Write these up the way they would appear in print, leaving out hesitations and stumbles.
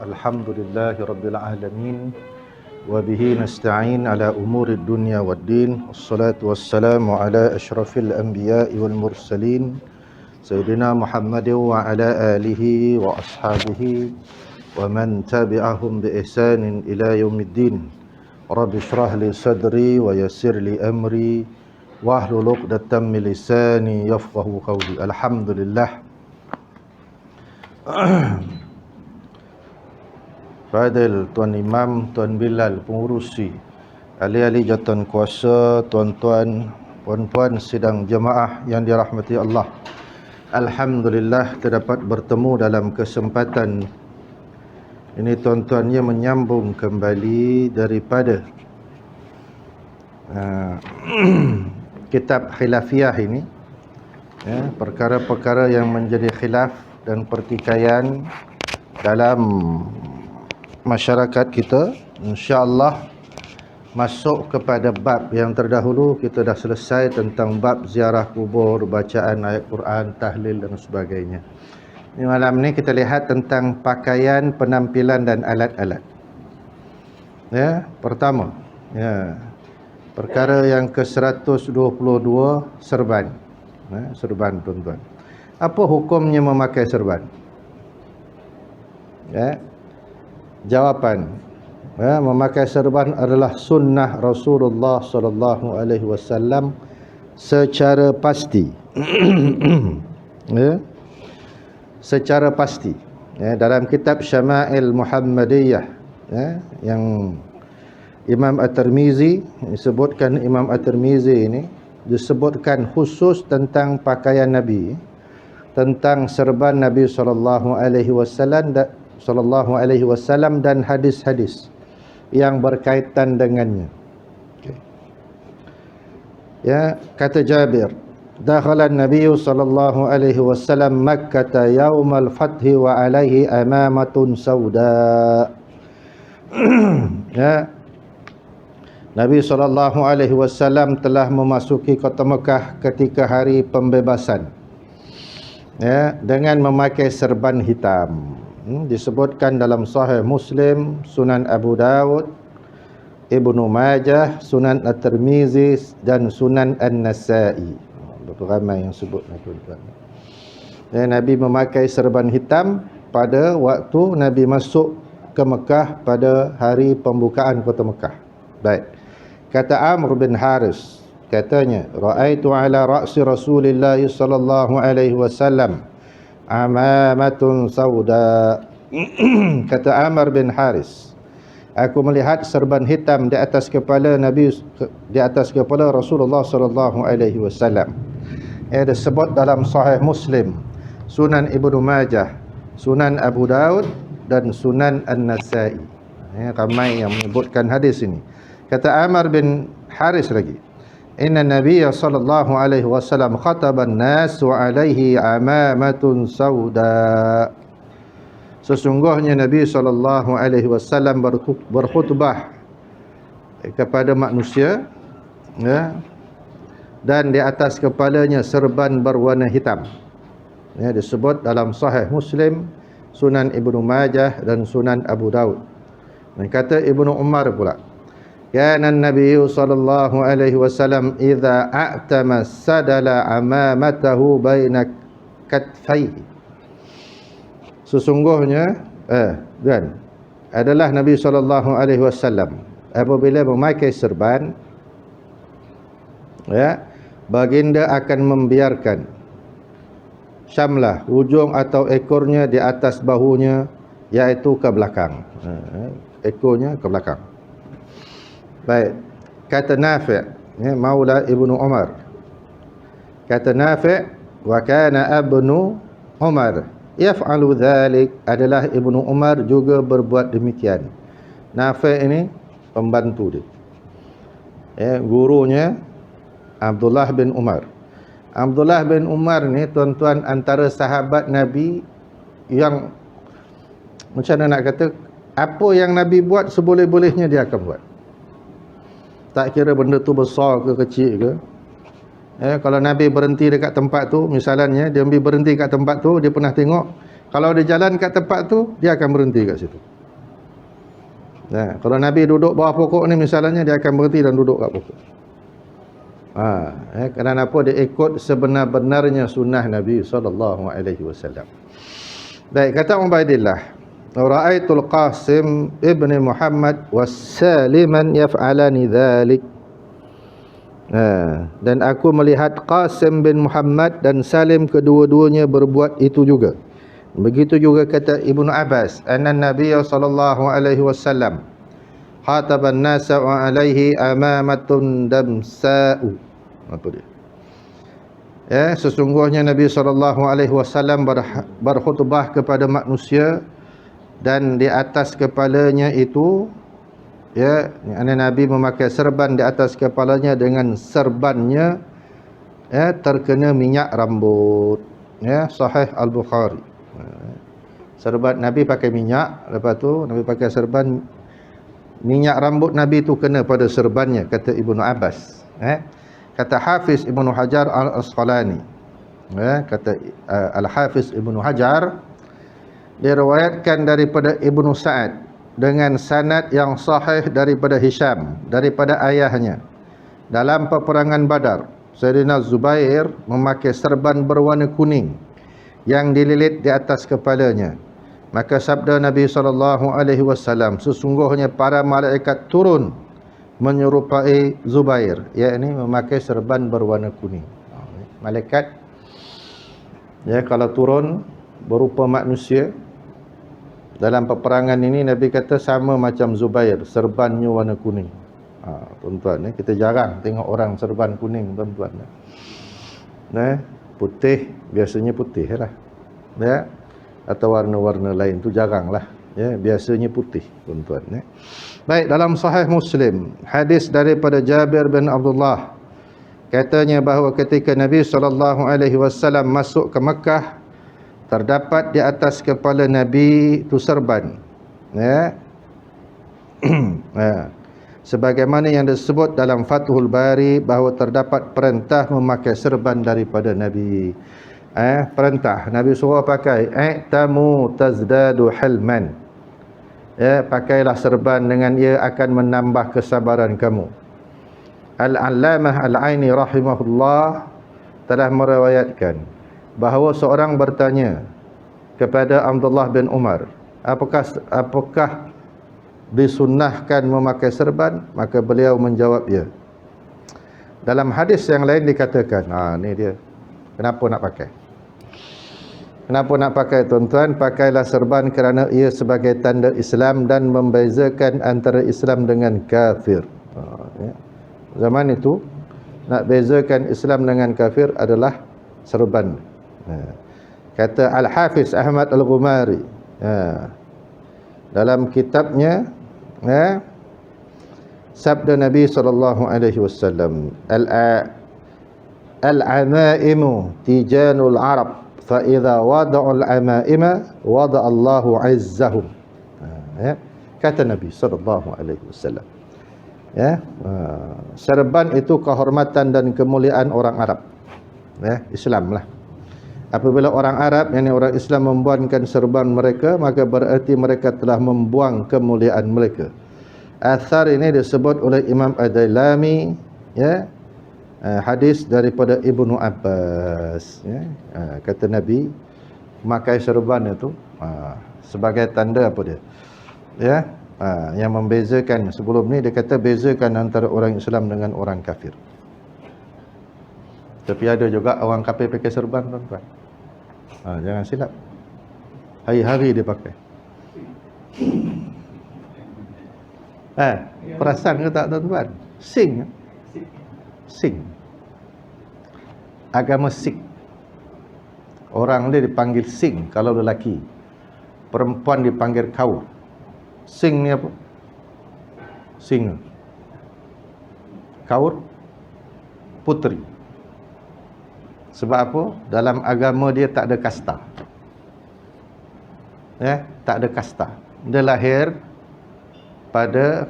Alhamdulillahi Rabbil Alamin. Wabihi nasta'in ala umuri dunya waddin. Wassalatu wassalamu ala ashrafil anbiya'i wal mursalin Sayyidina Muhammadin wa ala alihi wa ashabihi wa man tabi'ahum bi ihsanin ila yaumiddin. Rabbi shrah li sadri wa yassir li amri wahlul 'uqdatam min lisani yafqahu qawli. Alhamdulillah. Fadil, Tuan Imam, Tuan Bilal, pengurusi, ahli-ahli jawatan kuasa, tuan-tuan, puan-puan sidang jemaah yang dirahmati Allah. Alhamdulillah terdapat bertemu dalam kesempatan ini tuan-tuannya menyambung kembali daripada kitab khilafiyah ini, perkara-perkara yang menjadi khilaf dan pertikaian dalam masyarakat kita. InsyaAllah masuk kepada bab yang terdahulu. Kita dah selesai tentang bab ziarah kubur, bacaan ayat Quran, tahlil dan sebagainya. Ini malam ni kita lihat tentang pakaian, penampilan dan alat-alat. Pertama, perkara yang ke-122, serban. Serban, tuan-tuan. Apa hukumnya memakai serban? Jawapan, memakai serban adalah sunnah Rasulullah sallallahu alaihi wasallam secara pasti. Secara pasti. Dalam kitab Syama'il Muhammadiyah, yang Imam At-Tirmizi disebutkan, Imam At-Tirmizi ini disebutkan khusus tentang pakaian Nabi, tentang serban Nabi sallallahu alaihi wasallam dan hadis-hadis yang berkaitan dengannya. Kata Jabir, dakhala an-nabiy sallallahu alaihi wasallam Makkah yaumal fathi wa alaihi amamatun sauda. Nabi sallallahu alaihi wasallam telah memasuki kota Mekah ketika hari pembebasan, dengan memakai serban hitam. Disebutkan dalam Sahih Muslim, Sunan Abu Dawud, Ibnu Majah, Sunan At-Tirmizi dan Sunan An-Nasa'i. Betul ramai yang sebut, tuan-tuan. Nabi memakai serban hitam pada waktu Nabi masuk ke Mekah pada hari pembukaan kota Mekah. Baik. Kata Amr bin Haris, katanya, ra'aitu ala ra'si Rasulillah sallallahu alaihi wasallam amamatun sauda. Kata Amr bin Haris, aku melihat serban hitam di atas kepala Nabi, di atas kepala Rasulullah sallallahu alaihi wasallam. Disebut dalam Sahih Muslim, Sunan Ibnu Majah, Sunan Abu Daud dan Sunan An-Nasa'i. Ramai yang menyebutkan hadis ini. Kata Amr bin Haris lagi, inna Nabiyya sallallahu alaihi wasallam khataban nas wa alaihi amamatun sauda. Sesungguhnya Nabi sallallahu alaihi wasallam berkhutbah kepada manusia, dan di atas kepalanya serban berwarna hitam. Disebut dalam Sahih Muslim, Sunan Ibnu Majah dan Sunan Abu Daud. Dan kata Ibnu Umar pula, kana an-nabiy sallallahu alaihi wasallam idza a'tama sadala amamatahu baina katfaihi. Sesungguhnya adalah Nabi sallallahu alaihi wasallam apabila memakai serban, baginda akan membiarkan syamlah, ujung atau ekornya di atas bahunya, iaitu ke belakang. Ekornya ke belakang. Baik. Kata Nafi', maula Ibnu Umar, kata Nafi', wa kana ibnu Umar yaf'alu dhalik, adalah Ibnu Umar juga berbuat demikian. Nafi' ini pembantu dia, gurunya Abdullah bin Umar. Abdullah bin Umar ni, tuan-tuan, antara sahabat Nabi yang, macam mana nak kata, apa yang Nabi buat seboleh-bolehnya dia akan buat. Tak kira benda tu besar ke kecil ke. Kalau Nabi berhenti dekat tempat tu, misalnya dia berhenti kat tempat tu, dia pernah tengok, kalau dia jalan kat tempat tu, dia akan berhenti kat situ. Kalau Nabi duduk bawah pokok ni misalnya, dia akan berhenti dan duduk kat pokok. Kerana apa? Dia ikut sebenar-benarnya sunnah Nabi SAW. Baik, kata Ubaidillah, ra'aitul Qasim ibni Muhammad wassaliman yaf'alani dhalik. Dan aku melihat Qasim bin Muhammad dan Salim, kedua-duanya berbuat itu juga. Begitu juga kata Ibnu Abbas, anna Nabiy sallallahu alaihi wasallam khataban nasa wa alaihi amamatun damsa'u. Apa dia? Sesungguhnya Nabi sallallahu alaihi wasallam berkhutbah kepada manusia dan di atas kepalanya itu Nabi memakai serban di atas kepalanya, dengan serbannya terkena minyak rambut. Sahih Al-Bukhari. Serban Nabi pakai minyak, lepas tu Nabi pakai serban, minyak rambut Nabi tu kena pada serbannya, kata Ibnu Abbas. Kata Hafiz Ibnu Hajar Al-Asqalani, kata Al-Hafiz Ibnu Hajar, diriwayatkan daripada Ibnu Sa'ad dengan sanad yang sahih daripada Hisham, daripada ayahnya, dalam peperangan Badar, Sayyidina Zubair memakai serban berwarna kuning yang dililit di atas kepalanya. Maka sabda Nabi SAW, sesungguhnya para malaikat turun menyerupai Zubair, yakni memakai serban berwarna kuning. Malaikat kalau turun berupa manusia dalam peperangan ini, Nabi kata sama macam Zubair, serbannya warna kuning. Tuan-tuan, kita jarang tengok orang serban kuning, tuan-tuan. Putih, biasanya putih lah, atau warna-warna lain tu jarang lah, biasanya putih, tuan-tuan. Baik, dalam Sahih Muslim, hadis daripada Jabir bin Abdullah, katanya bahawa ketika Nabi SAW masuk ke Mekah, terdapat di atas kepala Nabi itu serban, sebagaimana yang disebut dalam Fathul Bari bahawa terdapat perintah memakai serban daripada Nabi. Perintah Nabi suruh pakai, tamu tazdadu hilman, pakailah serban, dengan ia akan menambah kesabaran kamu. Al-Allamah Al-Aini rahimahullah telah meriwayatkan bahawa seorang bertanya kepada Abdullah bin Umar, apakah disunnahkan memakai serban? Maka beliau menjawab ya. Dalam hadis yang lain dikatakan, ni dia kenapa nak pakai. Kenapa nak pakai, tuan-tuan? Pakailah serban kerana ia sebagai tanda Islam dan membezakan antara Islam dengan kafir. Zaman itu nak bezakan Islam dengan kafir adalah serban. Kata Al-Hafiz Ahmad Al-Ghumari dalam kitabnya, sabda Nabi SAW, al-amaimu tijanul Arab, fa idza wada'ul amaima wada'allahu 'izzahum. Kata Nabi SAW, serban itu kehormatan dan kemuliaan orang Arab, Islam lah. Apabila orang Arab, yakni orang Islam, membuangkan serban mereka, maka berarti mereka telah membuang kemuliaan mereka. Athar ini disebut oleh Imam Ad-Dailami, hadis daripada Ibnu Abbas, kata Nabi memakai serban itu sebagai tanda apa dia, yang membezakan. Sebelum ni dia kata bezakan antara orang Islam dengan orang kafir. Tapi ada juga orang kafir pakai serban, tuan-tuan. Jangan silap, hari-hari dia pakai. Perasan ke tak, tuan-tuan? Sing agama Sikh, orang dia dipanggil Sing kalau lelaki, perempuan dipanggil Kaur. Sing ni apa? Sing, Kaur puteri. Sebab apa? Dalam agama dia tak ada kasta, tak ada kasta. Dia lahir pada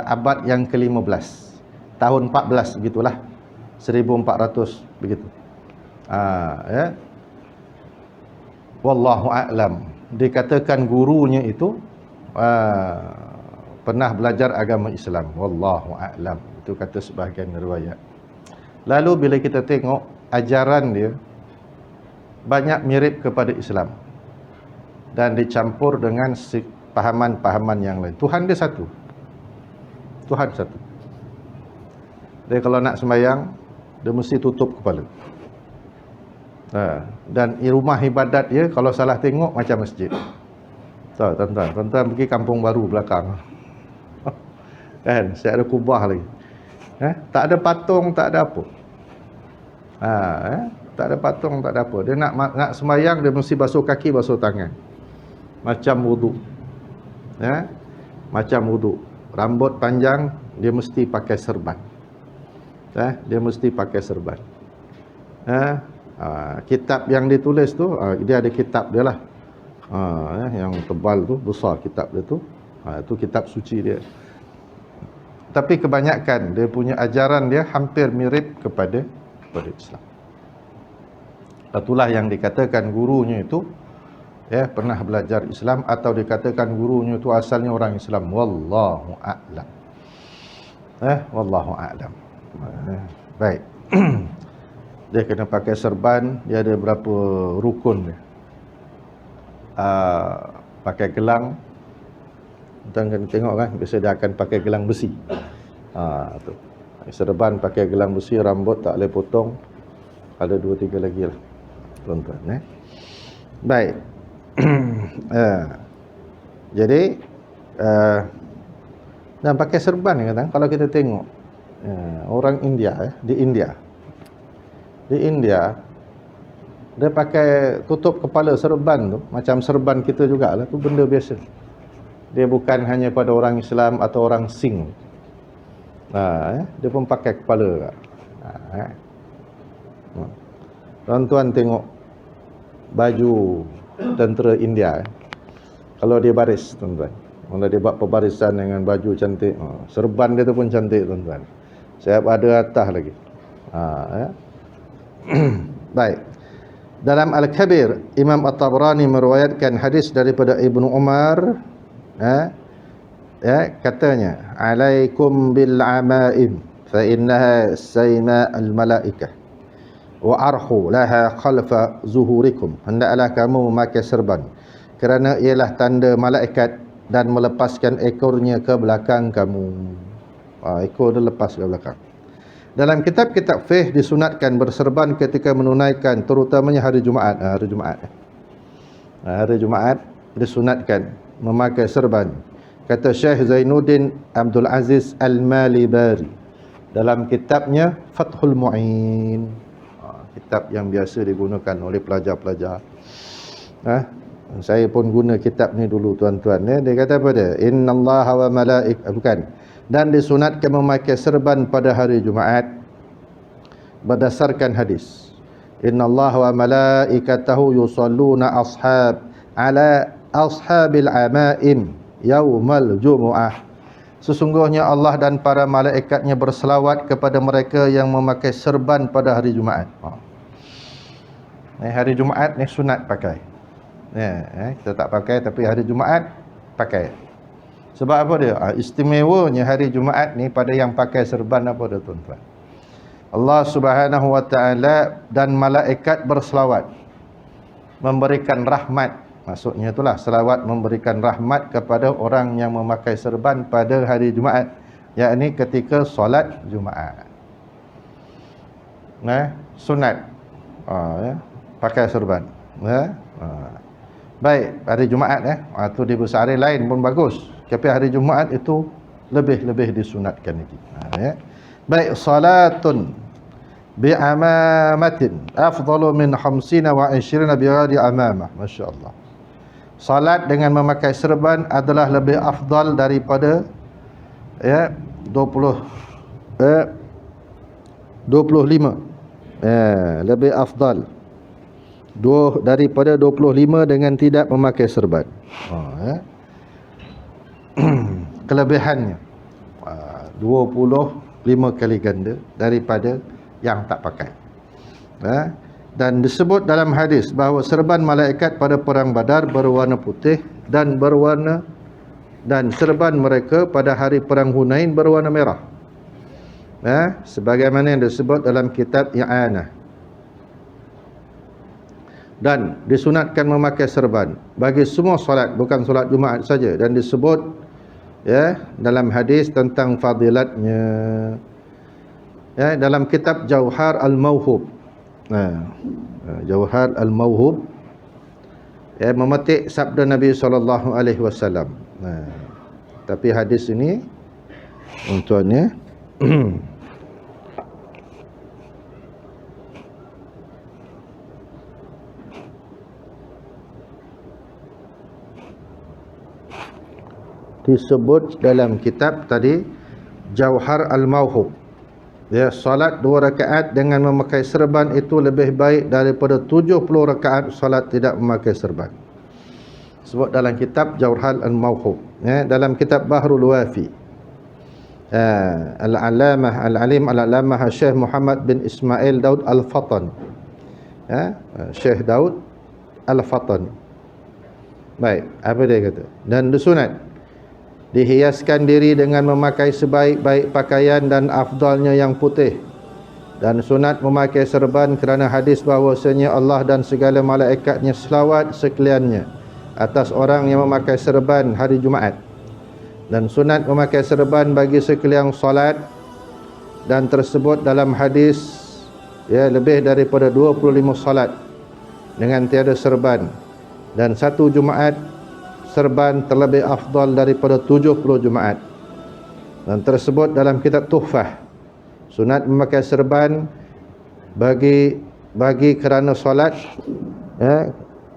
abad yang ke-15, tahun 14 begitulah, 1400 begitu. Wallahu a'lam. Dikatakan gurunya itu pernah belajar agama Islam. Wallahu a'lam. Itu kata sebahagian riwayat. Lalu bila kita tengok ajaran dia banyak mirip kepada Islam dan dicampur dengan pahaman-pahaman yang lain. Tuhan dia satu. Tuhan satu. Dia kalau nak sembahyang, dia mesti tutup kepala. Dan rumah ibadat dia kalau salah tengok macam masjid. Tahu tuan-tuan, tuan-tuan pergi Kampung Baru belakang. Kan, saya ada kubah lagi. Tak ada patung, tak ada apa. Tak ada patung, tak ada apa. Dia nak sembahyang, dia mesti basuh kaki, basuh tangan. Macam wudu. Macam wudu. Rambut panjang, dia mesti pakai serban. Dia mesti pakai serban. Kitab yang ditulis tu, dia ada kitab dia lah. Yang tebal tu, besar kitab dia tu. Itu kitab suci dia. Tapi kebanyakan dia punya ajaran dia hampir mirip kepada Islam. Itulah yang dikatakan gurunya itu pernah belajar Islam, atau dikatakan gurunya itu asalnya orang Islam. Wallahu a'lam. Wallahu a'lam. Baik. Dia kena pakai serban. Dia ada berapa rukun dia. Pakai gelang. Tuan kan tengok kan, biasa dia akan pakai gelang besi. Tu. Serban pakai gelang besi, rambut tak boleh potong. Ada 2-3 lagi lah, tuan-tuan. Baik. Jadi dan pakai serban kan, kalau kita tengok orang India di India dia pakai tutup kepala serban tu macam serban kita jugalah, tu benda biasa. Dia bukan hanya pada orang Islam atau orang Sing. Dia pun pakai kepala. Tuan-tuan tengok baju tentera India. Kalau dia baris, tuan-tuan. Kalau dia buat pembarisan dengan baju cantik, serban dia tu pun cantik, tuan-tuan. Saya ada atas lagi. Baik. Dalam Al-Kabir, Imam At-Tabrani meriwayatkan hadis daripada Ibnu Umar, katanya, alaikum bil amaim fa innaha sayma al malaikah wa arhu laha khalfa zuhurikum. Hendaklah kamu memakai serban kerana ialah tanda malaikat dan melepaskan ekornya ke belakang kamu. Ekor dia lepas ke belakang. Dalam kitab-kitab fiqh disunatkan berserban ketika menunaikan terutamanya hari Jumaat. Hari Jumaat disunatkan memakai serban. Kata Syekh Zainuddin Abdul Aziz Al-Malibari dalam kitabnya Fathul Mu'in, kitab yang biasa digunakan oleh pelajar-pelajar. Saya pun guna kitab ni dulu, tuan-tuan. Dia kata apa dia? Innallaha wa bukan. Dan disunatkan memakai serban pada hari Jumaat berdasarkan hadis. Innallaha wa malaikatahu yusalluna ala ashabil amaim yaumal jumu'ah. Sesungguhnya Allah dan para malaikatnya berselawat kepada mereka yang memakai serban pada hari Jumaat. Hari Jumaat ni sunat pakai. Kita tak pakai, tapi hari Jumaat pakai. Sebab apa dia? Istimewanya hari Jumaat ni pada yang pakai serban apa dia, tuan-tuan? Allah Subhanahu wa taala dan malaikat berselawat, memberikan rahmat. Maksudnya itulah selawat, memberikan rahmat kepada orang yang memakai serban pada hari Jumaat, yakni ketika solat Jumaat. Sunat pakai serban. Baik, hari Jumaat tu di besar hari lain pun bagus, tapi hari Jumaat itu lebih disunatkan lagi. Baik, salatun bi'amamatin afdalu min 50 wa 20 bighadi amamah. Masya-Allah. Salat dengan memakai serban adalah lebih afdal daripada 25. Lebih afdal daripada 25 dengan tidak memakai serban. Kelebihannya 25 kali ganda daripada yang tak pakai. Dan disebut dalam hadis bahawa serban malaikat pada perang Badar berwarna putih dan berwarna dan serban mereka pada hari perang Hunain berwarna merah. Sebagaimana yang disebut dalam kitab I'anah. Dan disunatkan memakai serban bagi semua solat, bukan solat Jumaat saja, dan disebut dalam hadis tentang fadilatnya dalam kitab Jauhar Al-Mawhub. Jauhar Al-Mawhub memetik sabda Nabi SAW. Tapi hadis ini tuan-tuan disebut dalam kitab tadi Jauhar Al-Mawhub. Salat 2 rakaat dengan memakai serban itu lebih baik daripada 70 rakaat salat tidak memakai serban. Sebut dalam kitab Jauhar Al-Mawhub. Dalam kitab Bahrul Wafi, Al-Alamah Al-Alim Al-Alamah Syekh Muhammad bin Ismail Daud Al-Fatan, Syekh Daud Al-Fatan. Baik, apa dia kata? Dan disunat dihiaskan diri dengan memakai sebaik-baik pakaian dan afdalnya yang putih, dan sunat memakai serban kerana hadis bahawasanya Allah dan segala malaikatnya selawat sekaliannya atas orang yang memakai serban hari Jumaat, dan sunat memakai serban bagi sekalian solat, dan tersebut dalam hadis lebih daripada 25 solat dengan tiada serban, dan satu Jumaat serban terlebih afdal daripada 70 Jumaat. Dan tersebut dalam kitab Tuhfah, sunat memakai serban bagi kerana solat,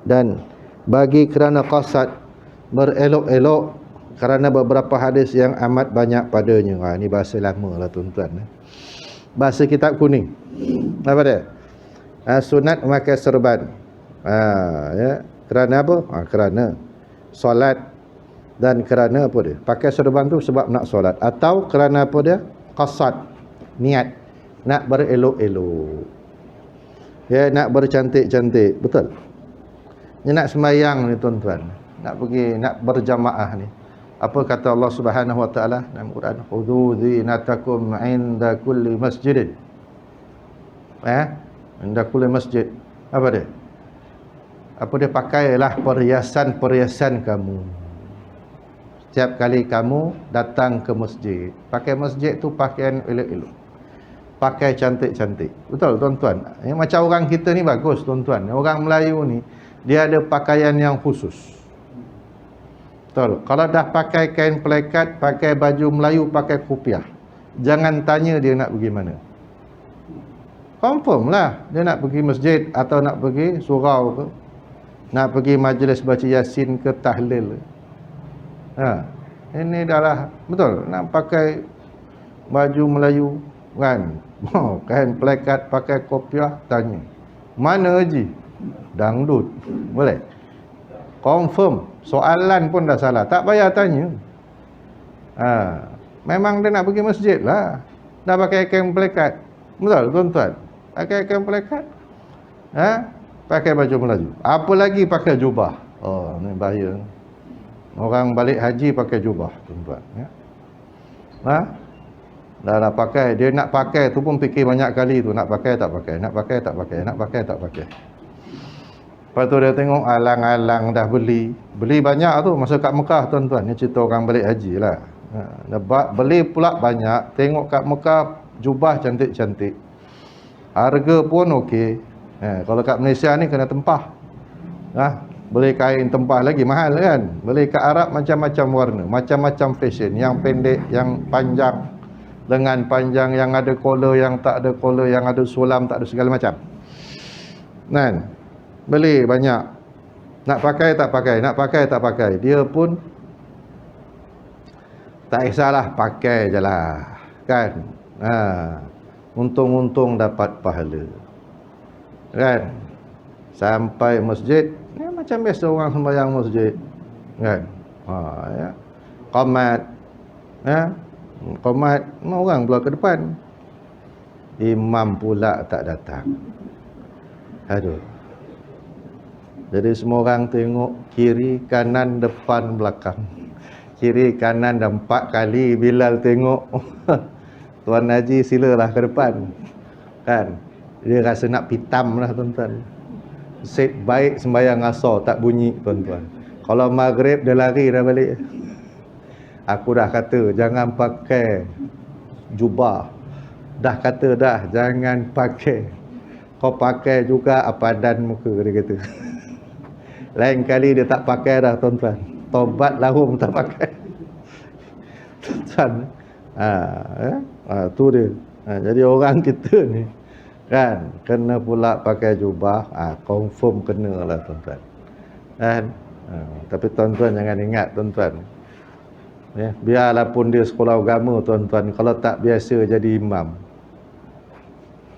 dan bagi kerana qasad, berelok-elok, kerana beberapa hadis yang amat banyak padanya. Ini bahasa lama lah tuan-tuan. Bahasa kitab kuning. Apa dia? Sunat memakai serban. Kerana apa? Kerana solat, dan kerana apa dia? Pakai serban tu sebab nak solat, atau kerana apa dia? Qasad, niat nak berelok-elok, nak bercantik-cantik. Betul? Ni nak sembahyang ni tuan-tuan, nak pergi, nak berjamaah ni. Apa kata Allah Subhanahu wa taala dalam Quran? Khudhu zinatakum 'inda kulli masjidin. Inda kulli masjid. Apa dia? Apa dia? Pakailah perhiasan-perhiasan kamu setiap kali kamu datang ke masjid. Pakai masjid tu pakaian elok-elok, pakai cantik-cantik. Betul tuan-tuan? Macam orang kita ni bagus tuan-tuan. Orang Melayu ni dia ada pakaian yang khusus. Betul? Kalau dah pakai kain pelekat, pakai baju Melayu, pakai kopiah, jangan tanya dia nak pergi mana. Confirm lah dia nak pergi masjid, atau nak pergi surau ke, nak pergi majlis baca Yasin ke tahlil. Ini adalah betul, nak pakai baju Melayu kan, kain pelekat, pakai kopiah, tanya mana haji, dangdut, boleh. Confirm, soalan pun dah salah, tak payah tanya. Memang dia nak pergi masjid lah, dah pakai kain pelekat. Betul tuan-tuan? Pakai kain pelekat, pakai baju Melayu, apa lagi pakai jubah. Ni bahaya. Orang balik haji pakai jubah tuan-tuan, dah pakai, dia nak pakai tu pun fikir banyak kali tu, nak pakai tak pakai, nak pakai tak pakai, nak pakai tak pakai. Lepas tu dia tengok alang-alang dah beli banyak tu masa kat Mekah tuan-tuan. Ni cerita orang balik haji lah. Beli pula banyak, tengok kat Mekah jubah cantik-cantik, harga pun okey. Kalau kat Malaysia ni kena tempah. Beli kain tempah lagi mahal kan. Beli kat Arab macam-macam warna, macam-macam fashion, yang pendek, yang panjang, lengan panjang, yang ada collar, yang tak ada collar, yang ada sulam, tak ada, segala macam. Kan? Beli banyak. Nak pakai tak pakai, nak pakai tak pakai. Dia pun tak kisahlah, pakai je lah kan. Untung-untung dapat pahala kan. Sampai masjid macam biasa orang sembahyang masjid kan. Qamat, qamat, orang pula ke depan, imam pula tak datang. Aduh. Jadi semua orang tengok kiri, kanan, depan, belakang. kiri kanan dan 4 kali Bilal tengok Tuan Haji silalah ke depan kan. Dia rasa nak pitam lah tuan-tuan. Set baik sembahyang asar tak bunyi tuan-tuan. Kalau maghrib dia lari dah balik. Aku dah kata jangan pakai jubah. Dah kata dah jangan pakai. Kau pakai juga padan muka, dia kata. Lain kali dia tak pakai dah tuan-tuan. Tobat lahum tak pakai. Tuan-tuan. Tu dia. Jadi orang kita ni kan kena pula pakai jubah, confirm kena lah tuan-tuan. Kan? Tapi tuan-tuan jangan ingat tuan-tuan. Ya, biarlah pun dia sekolah agama tuan-tuan, kalau tak biasa jadi imam.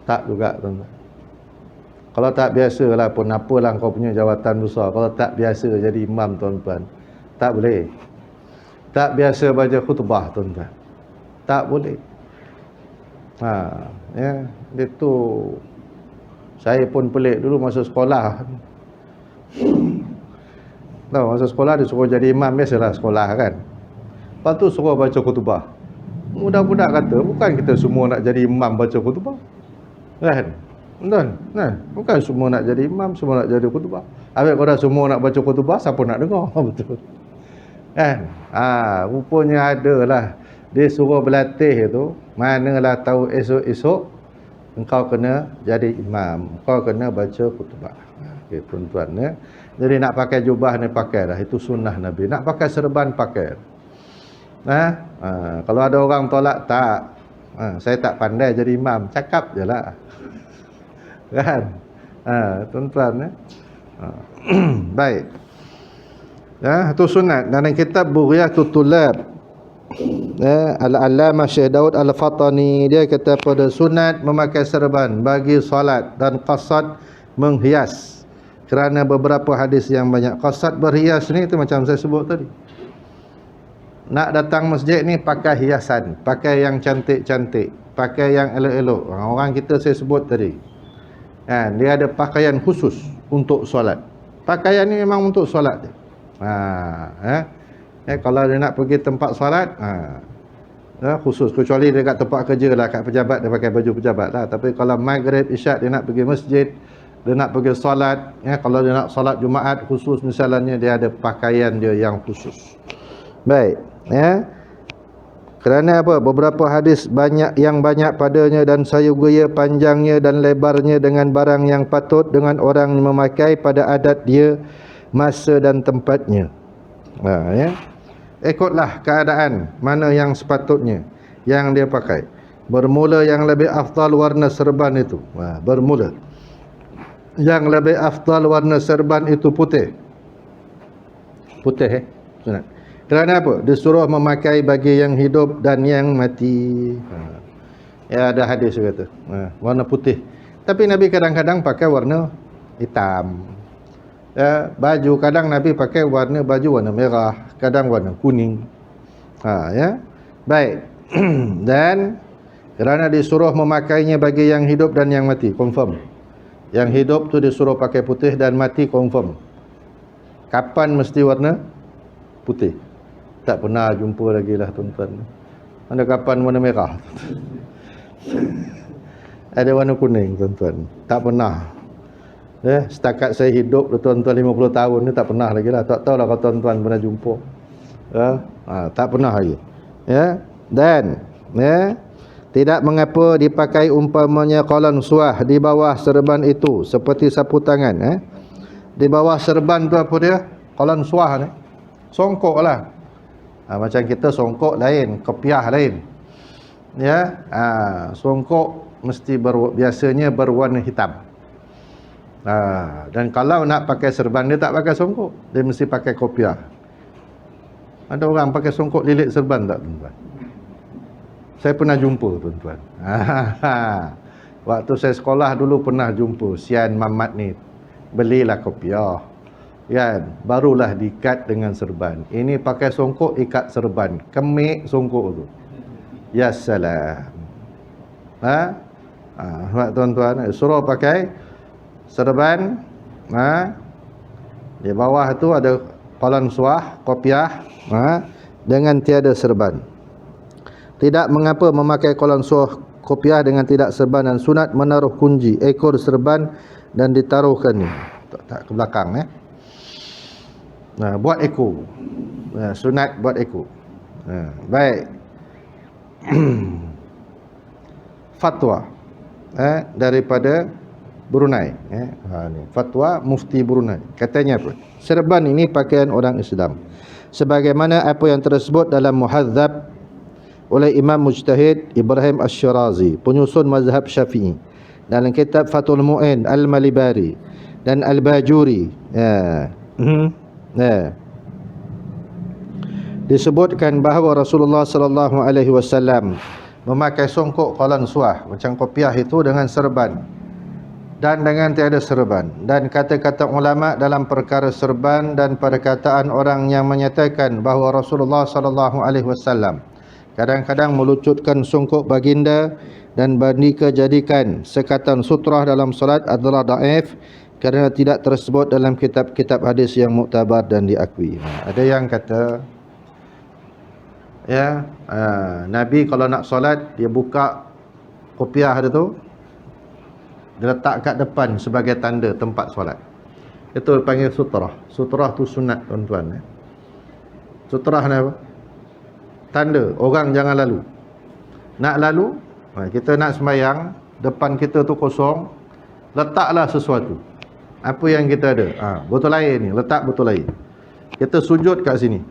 Tak juga tuan-tuan. Kalau tak biasalah pun apalah kau punya jawatan besar, kalau tak biasa jadi imam tuan-tuan, tak boleh. Tak biasa baca khutbah tuan-tuan, tak boleh. Ya, itu saya pun pelik dulu masa sekolah. Tahu masa sekolah dia suruh jadi imam, biasalah sekolah kan. Lepas tu suruh baca khutbah. Budak-budak kata bukan kita semua nak jadi imam baca khutbah. Kan? Betul? Nah, bukan semua nak jadi imam, semua nak jadi khutbah. Habis kalau semua nak baca khutbah, siapa nak dengar? Betul. Kan? Rupanya ada lah. Dia suruh berlatih tu, manalah tahu esok-esok engkau kena jadi imam, engkau kena baca khutbah. Okey tuan-tuan ya. Jadi nak pakai jubah ni pakai dah, itu sunnah Nabi. Nak pakai serban pakai. Kalau ada orang tolak tak, saya tak pandai jadi imam, cakap je lah. Kan? Tuan-tuan ya. Baik. Ya, itu sunat. Dan kitab Bughiyatul Tulab, Al-Allamah Syekh Daud Al-Fatani, dia kata pada sunat memakai serban bagi solat dan qasad menghias, kerana beberapa hadis yang banyak. Qasad berhias ni itu macam saya sebut tadi. Nak datang masjid ni pakai hiasan, pakai yang cantik-cantik, pakai yang elok-elok. Orang kita saya sebut tadi, dia ada pakaian khusus untuk solat. Pakaian ni memang untuk solat. Kalau dia nak pergi tempat solat, khusus, kecuali dia kat tempat kerja lah, kat pejabat dia pakai baju pejabat lah. Tapi kalau maghrib, isyak dia nak pergi masjid, dia nak pergi solat, kalau dia nak solat Jumaat khusus misalnya, dia ada pakaian dia yang khusus. Baik, kerana apa? Beberapa hadis banyak yang banyak padanya dan sayugaya panjangnya dan lebarnya dengan barang yang patut dengan orang memakai pada adat dia, masa dan tempatnya. Ikutlah keadaan mana yang sepatutnya yang dia pakai. Bermula yang lebih afdal warna serban itu. Bermula yang lebih afdal warna serban itu putih. Putih sunat. Kerana apa? Disuruh memakai bagi yang hidup dan yang mati. Ada hadis kata warna putih. Tapi Nabi kadang-kadang pakai warna hitam. Baju kadang Nabi pakai baju warna merah, kadang warna kuning. Baik. Dan kerana disuruh memakainya bagi yang hidup dan yang mati, confirm. Yang hidup tu disuruh pakai putih, dan mati confirm. Kapan mesti warna putih? Tak pernah jumpa lagi lah tuan-tuan. Ada kapan warna merah? Ada warna kuning tuan-tuan. Tak pernah. Setakat saya hidup tuan-tuan 50 tahun ni tak pernah lagi lah. Tak tahulah kalau tuan-tuan pernah jumpa. Tak pernah lagi. Dan tidak mengapa dipakai umpamanya qalan suah di bawah serban itu, seperti sapu tangan. Di bawah serban tu apa dia? Qalan suah ni, songkok lah. Macam kita songkok lain, kopiah lain. Songkok mesti biasanya berwarna hitam. Dan kalau nak pakai serban, dia tak pakai songkok, dia mesti pakai kopiah. Ada orang pakai songkok lilit serban tak tuan-tuan? Saya pernah jumpa tuan-tuan. Waktu saya sekolah dulu pernah jumpa Sian Mamat ni, belilah kopiah kan, barulah diikat dengan serban. Ini pakai songkok, ikat serban, kemik songkok tu. Ya salam. Tuan-tuan, suruh pakai serban. Di bawah tu ada qalan suah, kopiah. dengan tiada serban. Tidak mengapa memakai kolan suah kopiah dengan tidak serban, dan sunat menaruh kunci ekor serban dan ditaruhkan ni tak ke belakang buat ekor. Sunat buat ekor. Baik. Fatwa daripada Brunei. Ni fatwa mufti Brunei. Katanya apa? Serban ini pakaian orang Islam, sebagaimana apa yang tersebut dalam Muhadzab oleh Imam Mujtahid Ibrahim Asy-Syirazi, penyusun mazhab Syafi'i, dalam kitab Fathul Mu'in Al-Malibari dan Al-Bajuri. Disebutkan bahawa Rasulullah sallallahu alaihi wasallam memakai songkok qalan suah macam kopiah itu dengan serban dan dengan tiada serban. Dan kata-kata ulama dalam perkara serban dan perkataan orang yang menyatakan bahawa Rasulullah sallallahu alaihi wasallam kadang-kadang melucutkan songkok baginda dan bandika jadikan sekatan sutrah dalam solat adalah daif, kerana tidak tersebut dalam kitab-kitab hadis yang muktabar dan diakui. Ada yang kata Nabi kalau nak solat, dia buka kopiah dia tu, dia letak kat depan sebagai tanda tempat solat. Itu panggil sutrah. Sutrah tu sunat, tuan-tuan. Sutrah ni apa? Tanda orang jangan lalu. Nak lalu, kita nak sembahyang, depan kita tu kosong, letaklah sesuatu. Apa yang kita ada? Botol air ni, letak botol air. Kita sujud kat sini.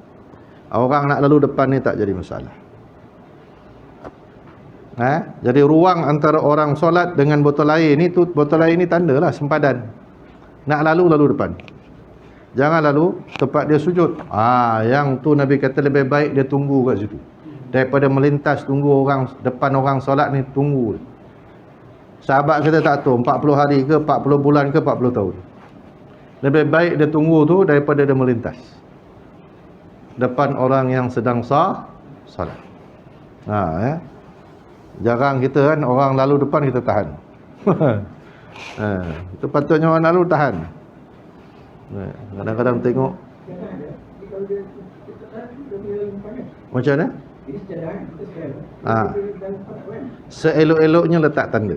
Orang nak lalu depan ni tak jadi masalah. Jadi ruang antara orang solat dengan botol air ni, tu botol air ni tanda lah sempadan. Nak lalu depan. Jangan lalu tempat dia sujud. Yang tu Nabi kata lebih baik dia tunggu kat situ daripada melintas tunggu orang depan orang solat ni, tunggu. Sahabat kita tak tahu 40 hari ke 40 bulan ke 40 tahun. Lebih baik dia tunggu tu daripada dia melintas depan orang yang sedang solat. Jarang kita kan orang lalu depan kita tahan. Itu patutnya orang lalu tahan. Kadang-kadang tengok macam mana? Seelok-eloknya letak tanda.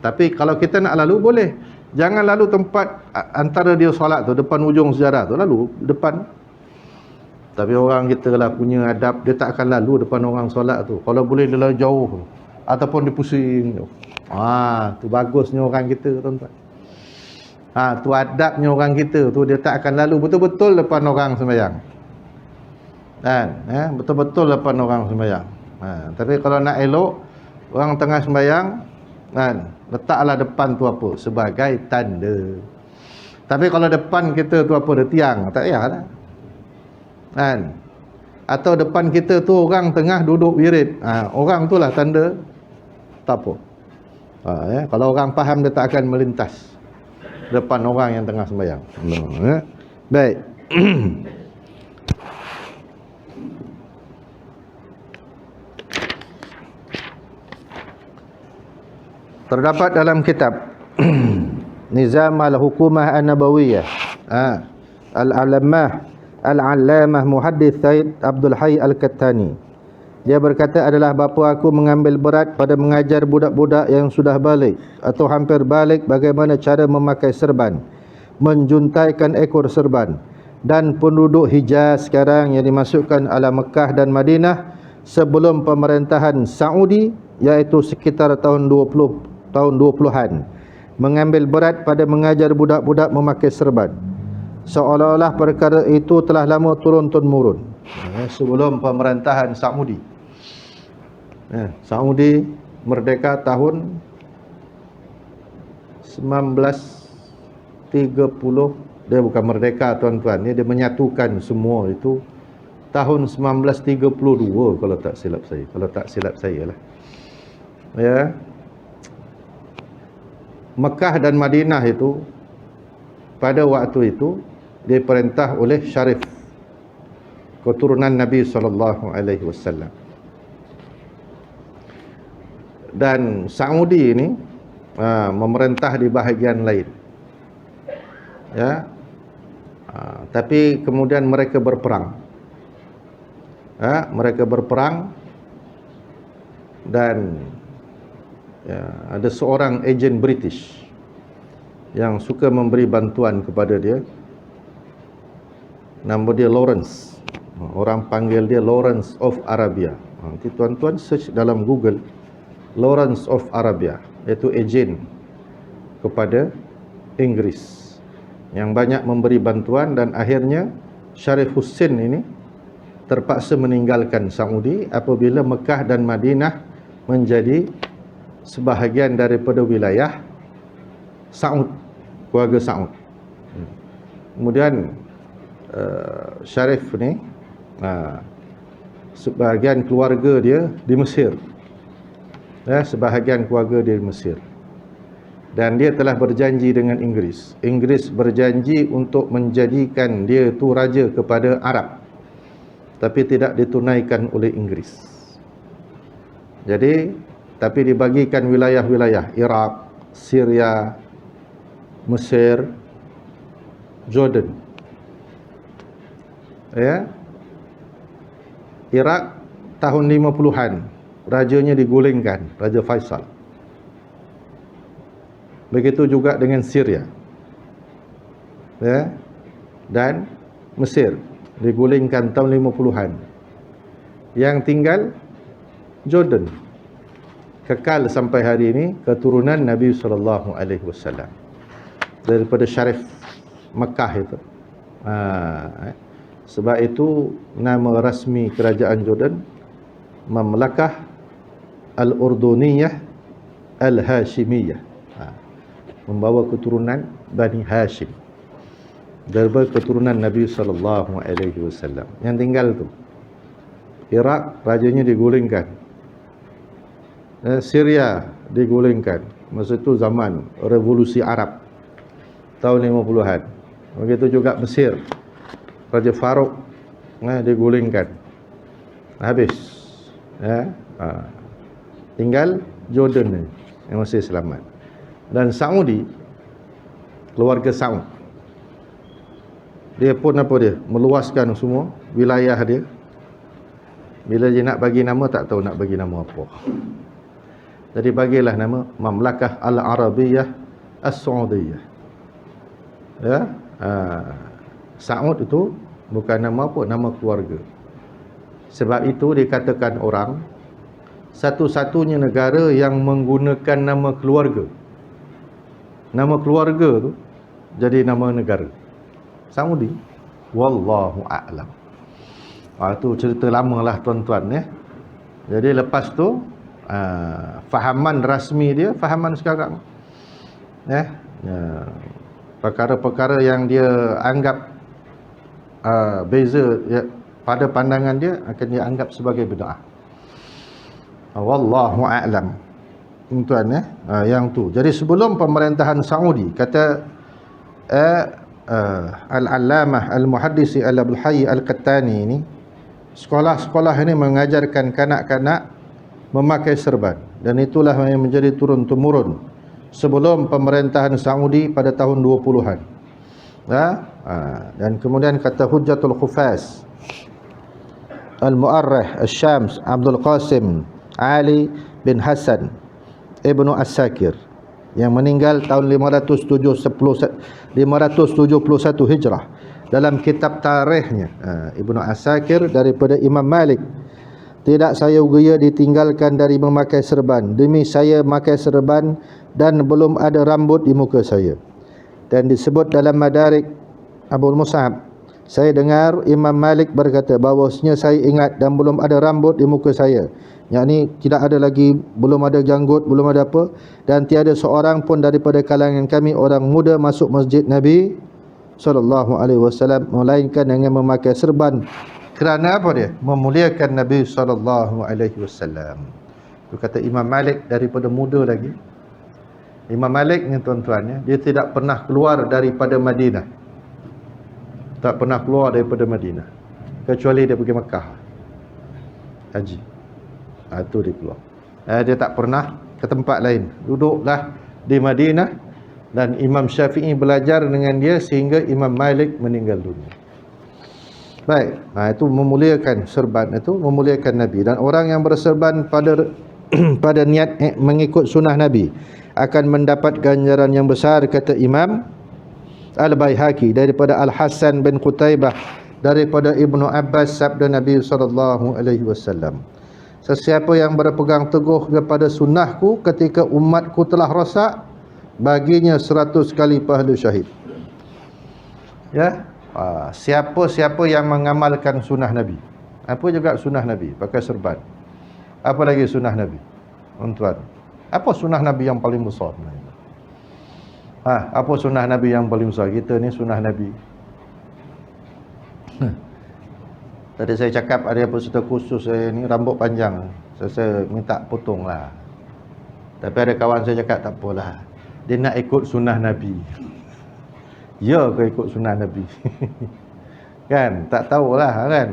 Tapi kalau kita nak lalu boleh. Jangan lalu tempat antara dia solat tu, depan ujung sejarah tu, lalu depan. Tapi orang kita lah punya adab, dia tak akan lalu depan orang solat tu. Kalau boleh dia lalu jauh ataupun dia pusing. Tu bagusnya orang kita, tuan-tuan. Tu adabnya orang kita tu, dia tak akan lalu betul-betul depan orang sembahyang. Betul-betul depan orang sembahyang. Tapi kalau nak elok orang tengah sembahyang, letaklah depan tu apa? Sebagai tanda. Tapi kalau depan kita tu apa? Dia tiang, tak payahlah. Atau depan kita tu orang tengah duduk wirid, orang tu lah tanda, tak apa. Kalau orang faham, dia tak akan melintas depan orang yang tengah sembahyang. Baik. Terdapat dalam kitab Nizam al-Hukumah an-Nabawiyah Al-Allamah Muhaddits Said Abdul Hayy Al-Kattani, dia berkata, adalah bapa aku mengambil berat pada mengajar budak-budak yang sudah balik atau hampir balik bagaimana cara memakai serban, menjuntaikan ekor serban. Dan penduduk Hijaz sekarang yang dimasukkan ala Mekah dan Madinah sebelum pemerintahan Saudi, iaitu sekitar tahun 20-an, mengambil berat pada mengajar budak-budak memakai serban, seolah-olah perkara itu telah lama turun-temurun sebelum pemerintahan Saudi. Saudi merdeka tahun 1930. Dia bukan merdeka, tuan-tuan, dia menyatukan semua itu tahun 1932 kalau tak silap saya lah. Mekah dan Madinah itu pada waktu itu diperintah oleh Syarif, keturunan Nabi SAW. Dan Saudi ini memerintah di bahagian lain. Tapi kemudian mereka berperang. mereka berperang dan ada seorang ejen British yang suka memberi bantuan kepada dia. Nama dia Lawrence. Orang panggil dia Lawrence of Arabia. Nanti tuan-tuan search dalam Google Lawrence of Arabia, iaitu ejen kepada Inggris yang banyak memberi bantuan, dan akhirnya Syarif Hussein ini terpaksa meninggalkan Saudi apabila Mekah dan Madinah menjadi sebahagian daripada wilayah Saud, keluarga Saud. Kemudian Syarif ni sebahagian keluarga dia di Mesir, sebahagian keluarga dia di Mesir, dan dia telah berjanji dengan Inggris. Inggris berjanji untuk menjadikan dia tu raja kepada Arab, tapi tidak ditunaikan oleh Inggris. Jadi, tapi dibagikan wilayah-wilayah Iraq, Syria, Mesir, Jordan. Iraq tahun 50-an rajanya digulingkan, Raja Faisal. Begitu juga dengan Syria, dan Mesir digulingkan tahun 50-an. Yang tinggal Jordan kekal sampai hari ini, keturunan Nabi SAW daripada Syarif Mekah itu. Sebab itu nama rasmi kerajaan Jordan Mamlakah Al-Urduniyah Al-Hashimiyah, membawa keturunan Bani Hashim, daripada keturunan Nabi SAW. Yang tinggal tu Iraq rajanya digulingkan, Syria digulingkan. Masa itu zaman revolusi Arab tahun 50-an. Begitu juga Mesir, Raja Farouk digulingkan, habis. Tinggal Jordan ni yang masih selamat. Dan Saudi, keluarga Saud, dia pun meluaskan semua wilayah dia. Bila dia nak bagi nama, tak tahu nak bagi nama apa. Jadi bagilah nama Mamlakah Al-Arabiyah As-Saudiyah. Saud itu bukan nama apa, nama keluarga. Sebab itu dikatakan orang satu-satunya negara yang menggunakan nama keluarga. Nama keluarga tu jadi nama negara. Saudi. Wallahu a'lam. Itu cerita lama lah tuan-tuan ya. Jadi lepas tu fahaman rasmi dia, fahaman sekarang. Perkara-perkara yang dia anggap beza pada pandangan dia akan dia anggap sebagai bid'ah. Wallahu a'lam. Tuan yang tu. Jadi sebelum pemerintahan Saudi, kata Al-Allamah Al-Muhaddisi Al-Abul Hayy Al-Qattani ini, sekolah-sekolah ini mengajarkan kanak-kanak memakai serban, dan itulah yang menjadi turun-temurun sebelum pemerintahan Saudi pada tahun 20-an. Dan kemudian kata Hujjatul Khufas Al-Mu'arrikh Al-Syams Abdul Qasim Ali bin Hasan Ibnu As-Sakir, yang meninggal tahun 571 Hijrah. Dalam kitab tarikhnya, Ibnu As-Sakir daripada Imam Malik, tidak saya ugaya ditinggalkan dari memakai serban. Demi saya memakai serban dan belum ada rambut di muka saya. Dan disebut dalam Madarik Abul Mus'ab, saya dengar Imam Malik berkata bahawasanya saya ingat dan belum ada rambut di muka saya, yakni tidak ada lagi, belum ada janggut, belum ada apa, dan tiada seorang pun daripada kalangan kami orang muda masuk masjid Nabi SAW melainkan dengan memakai serban. Kerana apa dia? Memuliakan Nabi SAW. Itu kata Imam Malik daripada muda lagi. Imam Malik ni tuan-tuan, dia tidak pernah keluar daripada Madinah. Tak pernah keluar daripada Madinah, kecuali dia pergi Mekah haji. Itu dia keluar. Dia tak pernah ke tempat lain. Duduklah di Madinah, dan Imam Syafi'i belajar dengan dia sehingga Imam Malik meninggal dunia. Baik, itu memuliakan serban, itu memuliakan Nabi. Dan orang yang berserban pada pada niat mengikut sunnah Nabi akan mendapat ganjaran yang besar, kata Imam Al-Baihaqi daripada Al-Hasan bin Qutaibah daripada Ibnu Abbas, sabda Nabi SAW, sesiapa yang berpegang teguh kepada sunnahku ketika umatku telah rosak, baginya 100 kali pahala syahid. Ya, siapa-siapa yang mengamalkan sunnah Nabi. Apa juga sunnah Nabi? Pakai serban. Apa lagi sunnah Nabi? Tuan, apa sunnah Nabi yang paling besar? Apa sunnah Nabi yang paling besar? Kita ni sunnah Nabi. Tadi saya cakap ada peserta khusus saya ni rambut panjang. Saya minta potong lah. Tapi ada kawan saya cakap tak apalah, dia nak ikut sunnah Nabi. Ya ke ikut sunnah Nabi? Kan, tak tahulah kan.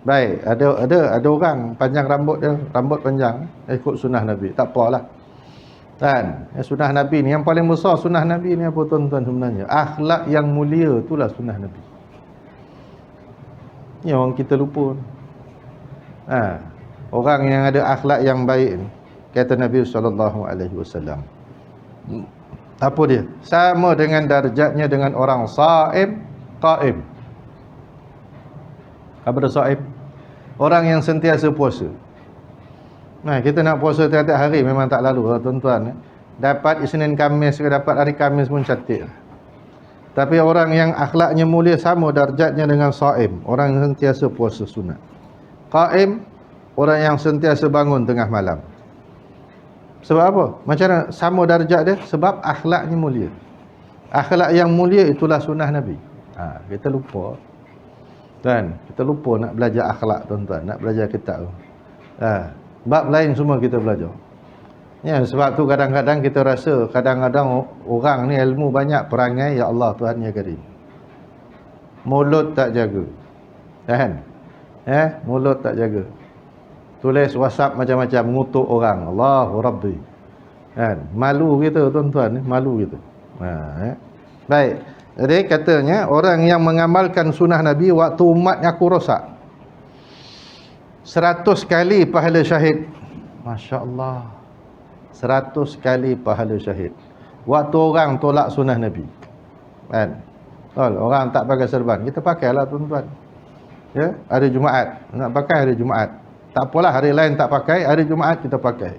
Baik, ada orang panjang rambut dia, rambut panjang, ikut sunnah Nabi. Tak apalah. Kan, sunnah Nabi ni yang paling besar. Sunnah Nabi ni apa tuan-tuan sebenarnya? Akhlak yang mulia itulah sunnah Nabi. Ni orang kita lupa. Orang yang ada akhlak yang baik ni, kata Nabi SAW, apa dia? Sama dengan darjatnya dengan orang saim qaim. Apa dia saim? Orang yang sentiasa puasa. Kita nak puasa tiap-tiap hari memang tak lalu tuan-tuan. Dapat Isnin Khamis ke dapat hari Khamis pun cantik. Tapi orang yang akhlaknya mulia sama darjatnya dengan saim, orang yang sentiasa puasa sunat. Qaim, orang yang sentiasa bangun tengah malam. Sebab apa? Macam mana sama darjat dia? Sebab akhlaknya mulia. Akhlak yang mulia itulah sunnah Nabi. Kita lupa. Kan? Kita lupa nak belajar akhlak tuan-tuan, nak belajar kitab. Bab lain semua kita belajar. Ya, sebab tu kadang-kadang kita rasa kadang-kadang orang ni ilmu banyak, perangai ya Allah Tuhan ya Karim. Mulut tak jaga. Kan? Mulut tak jaga. Tulis WhatsApp macam-macam, mengutuk orang. Allahu Rabbi. Kan? Malu kita tuan-tuan, malu kita. Baik. Jadi katanya orang yang mengamalkan sunnah Nabi waktu umatnya aku rosak, 100 kali pahala syahid. Masya Allah, 100 kali pahala syahid waktu orang tolak sunnah Nabi. Kan? Orang tak pakai serban, kita pakailah tuan-tuan. Ya, hari Jumaat nak pakai, hari Jumaat. Tak apalah hari lain tak pakai, hari Jumaat kita pakai.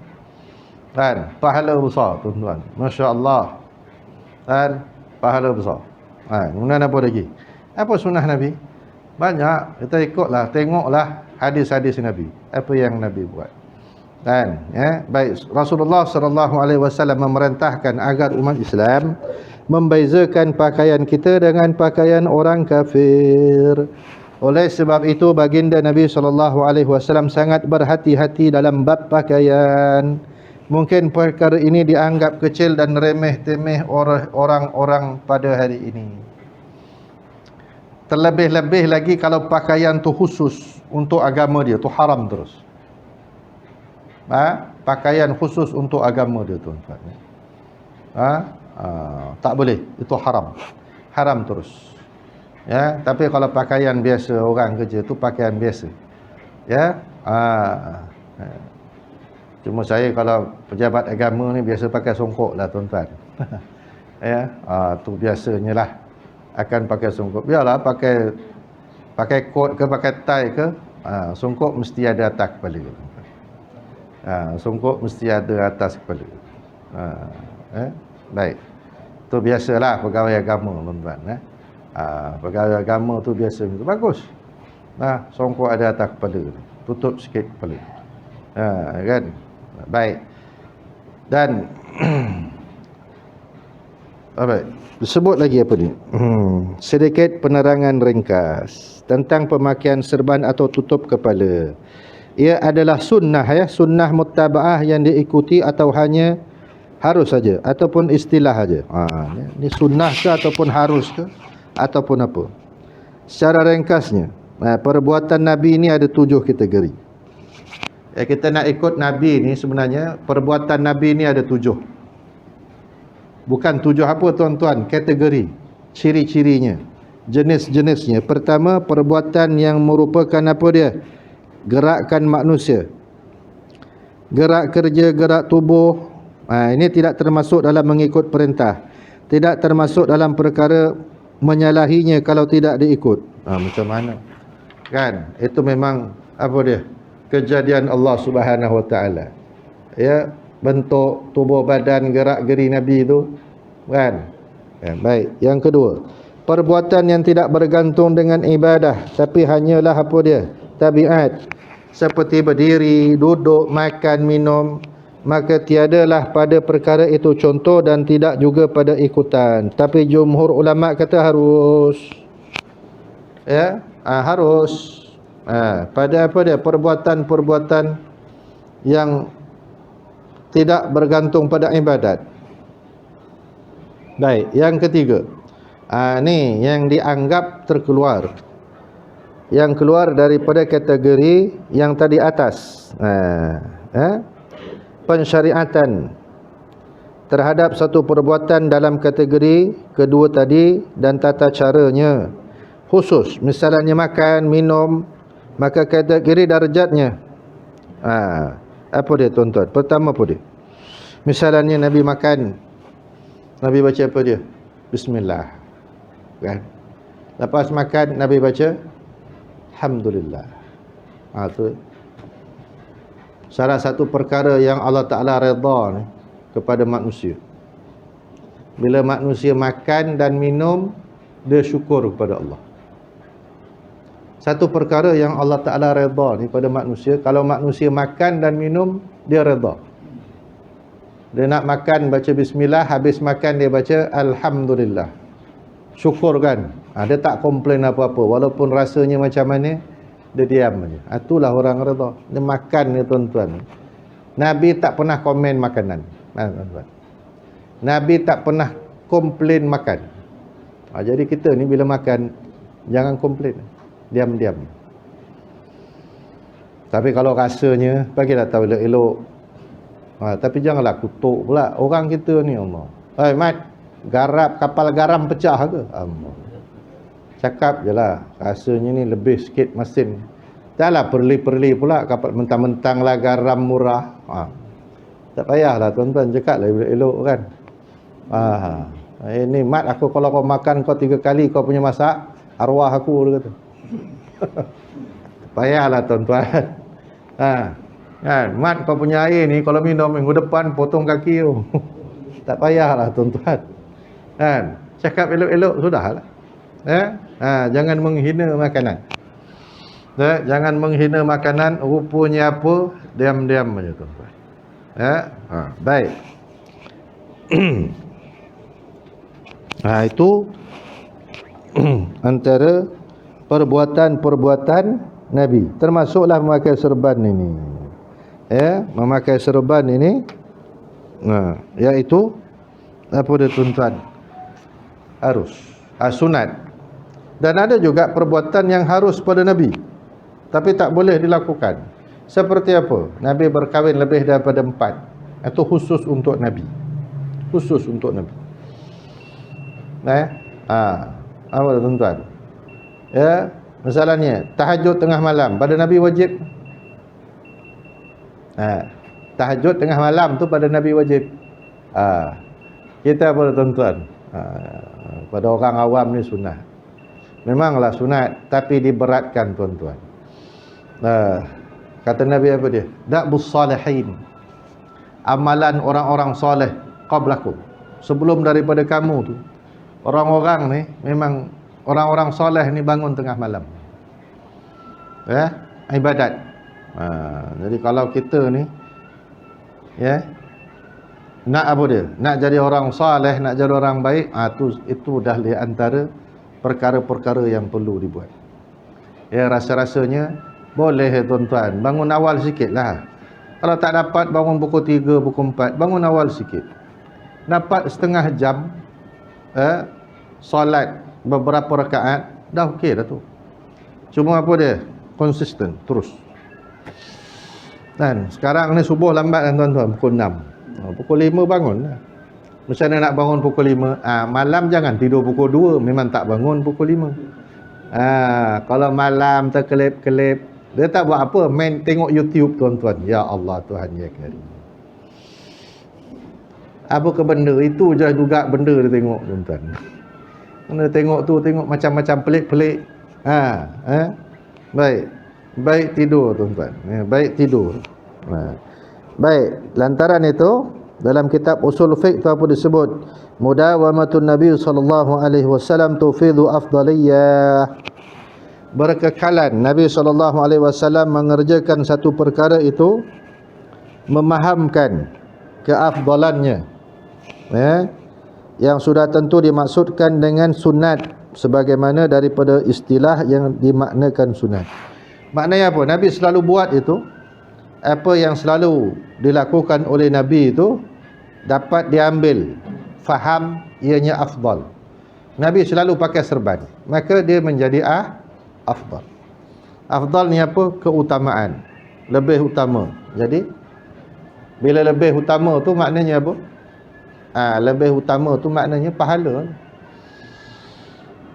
Kan? Pahala besar tuan-tuan. Masya Allah. Kan? Pahala besar. Kemudian apa lagi? Apa sunnah Nabi? Banyak. Kita ikutlah, tengoklah hadis-hadis Nabi. Apa yang Nabi buat. Kan? Baik, Rasulullah SAW memerintahkan agar umat Islam membezakan pakaian kita dengan pakaian orang kafir. Oleh sebab itu baginda Nabi SAW sangat berhati-hati dalam bab pakaian. Mungkin perkara ini dianggap kecil dan remeh-temeh orang-orang pada hari ini. Terlebih-lebih lagi kalau pakaian tu khusus untuk agama dia, tu haram terus. Pakaian khusus untuk agama dia tuan-tuan. Tak boleh, itu haram. Haram terus. Ya, tapi kalau pakaian biasa orang kerja tu pakaian biasa. Ya. Cuma saya kalau pejabat agama ni biasa pakai songkok lah tuan-tuan. Ya, tu biasanya lah akan pakai songkok. Biarlah pakai kot ke pakai tie ke, songkok mesti ada atas kepala. Songkok mesti ada atas kepala. Baik. Tu biasalah pegawai agama tuan-tuan. Pegawai agama tu biasa itu bagus. Songkok ada atas kepala, tutup sikit kepala. Kan? Baik. Dan baik, disebut lagi apa ni? Sedikit penerangan ringkas tentang pemakaian serban atau tutup kepala. Ia adalah sunnah, sunnah muttabaah yang diikuti atau hanya harus saja ataupun istilah saja. Ini sunnah ke ataupun harus ke ataupun apa? Secara ringkasnya, perbuatan Nabi ini ada 7 kategori. Kita nak ikut Nabi ni sebenarnya perbuatan Nabi ni ada 7. Bukan 7 apa tuan-tuan, kategori, ciri-cirinya. jenis-jenisnya. Pertama, perbuatan yang merupakan apa dia? Gerakan manusia. Gerak kerja, gerak tubuh. Ini tidak termasuk dalam mengikut perintah. Tidak termasuk dalam perkara menyalahinya kalau tidak diikut. Macam mana? Kan? Itu memang apa dia? Kejadian Allah Subhanahu Wa Taala. Ya, bentuk tubuh badan gerak-geri Nabi itu, kan? Ya, baik. Yang kedua, perbuatan yang tidak bergantung dengan ibadah, tapi hanyalah apa dia? Tabiat. Seperti berdiri, duduk, makan, minum, maka tiadalah pada perkara itu contoh dan tidak juga pada ikutan. Tapi jumhur ulama kata harus. Ya, harus. Pada apa dia? Perbuatan-perbuatan yang tidak bergantung pada ibadat. Baik, yang ketiga. Ni yang dianggap terkeluar. Yang keluar daripada kategori yang tadi atas. Pensyariatan terhadap satu perbuatan dalam kategori kedua tadi dan tata caranya khusus. Misalnya makan, minum, maka kategori darjatnya. Apa dia tuan-tuan? Pertama apa dia? Misalnya Nabi makan, Nabi baca apa dia? Bismillah. Kan? Lepas makan Nabi baca Alhamdulillah. Tu salah satu perkara yang Allah Ta'ala redha ni kepada manusia. Bila manusia makan dan minum, dia syukur kepada Allah. Satu perkara yang Allah Ta'ala redha ni pada manusia, kalau manusia makan dan minum, dia redha. Dia nak makan baca bismillah, habis makan dia baca Alhamdulillah. Syukur kan? Dia tak komplain apa-apa, walaupun rasanya macam mana, dia diam saja. Itulah orang redha. Dia makan ni tuan-tuan. Nabi tak pernah komen makanan. Tuan-tuan. Nabi tak pernah komplain makan. Jadi kita ni bila makan, jangan komplain. Diam-diam. Tapi kalau rasanya, bagilah tahu elok-elok. Tapi janganlah kutuk pula orang kita ni, Allah. Hai Mat, kapal garam pecah ke? Allah. Cakap je lah, rasanya ni lebih sikit mesin. Taklah perli-perli pula kapal mentang-mentang lah garam murah. Tak payahlah tuan-tuan, cakap lah elok-elok kan. Ini Mat, aku kalau kau makan kau 3 kali kau punya masak, arwah aku, dia kata. Tak payahlah tuan-tuan. Kan, Mat, kau punya air ni kalau minum minggu depan potong kaki tu. Tak payahlah tuan-tuan. Kan, cakap elok-elok sudahlah. Jangan menghina makanan. Jangan menghina makanan. Rupanya apa? Diam-diam saja tuan-tuan. Baik. Itu antara perbuatan-perbuatan Nabi. Termasuklah memakai serban ini. Memakai serban ini, iaitu apa dia tuan-tuan? Harus. Sunat. Dan ada juga perbuatan yang harus pada Nabi, tapi tak boleh dilakukan. Seperti apa? Nabi berkahwin lebih daripada 4. Itu khusus untuk Nabi. Khusus untuk Nabi. Apa tuan-tuan? Misalnya tahajud tengah malam, pada Nabi wajib. Tahajud tengah malam tu pada Nabi wajib. Kita apa tuan-tuan? Pada orang awam ni sunat. Memanglah sunat, tapi diberatkan tuan-tuan. Kata Nabi apa dia? Da'bus salihin. Amalan orang-orang soleh qablakum. Sebelum daripada kamu tu, orang-orang ni memang orang-orang soleh ni bangun tengah malam. Ibadat. Jadi kalau kita ni nak apa dia? Nak jadi orang soleh, nak jadi orang baik, itu dah di antara perkara-perkara yang perlu dibuat. Rasa-rasanya boleh tuan-tuan, bangun awal sikit lah. Kalau tak dapat bangun pukul 3, pukul 4, bangun awal sikit. Dapat setengah jam solat beberapa rakaat, dah okey dah tu. Cuma apa dia? Konsisten, terus. Dan sekarang ni subuh lambat kan tuan-tuan, pukul 6. Pukul 5 bangun lah. Misalnya nak bangun pukul 5, malam jangan tidur pukul 2, memang tak bangun pukul 5. Kalau malam terkelip-kelip, dia tak buat apa, main tengok YouTube tuan-tuan. Ya Allah, Tuhan ya Karim. Apa ke benda itu je juga benda dia tengok tuan-tuan. Mana tengok tu, tengok macam-macam pelik-pelik. Baik tidur tuan-tuan. Baik tidur. Baik, lantaran itu dalam kitab usul fiqh tu apa disebut? Mudawamatun Nabi sallallahu alaihi wasallam tufidu afdaliyah. Berkekalan Nabi sallallahu alaihi wasallam mengerjakan satu perkara itu memahamkan keafdalannya. Yang sudah tentu dimaksudkan dengan sunat sebagaimana daripada istilah yang dimaknakan sunat. Maknanya apa? Nabi selalu buat itu. Apa yang selalu dilakukan oleh Nabi itu dapat diambil faham ianya afdal. Nabi selalu pakai serban, maka dia menjadi afdal. Afdal ni apa? Keutamaan, lebih utama. Jadi bila lebih utama tu maknanya apa? Lebih utama tu maknanya pahala.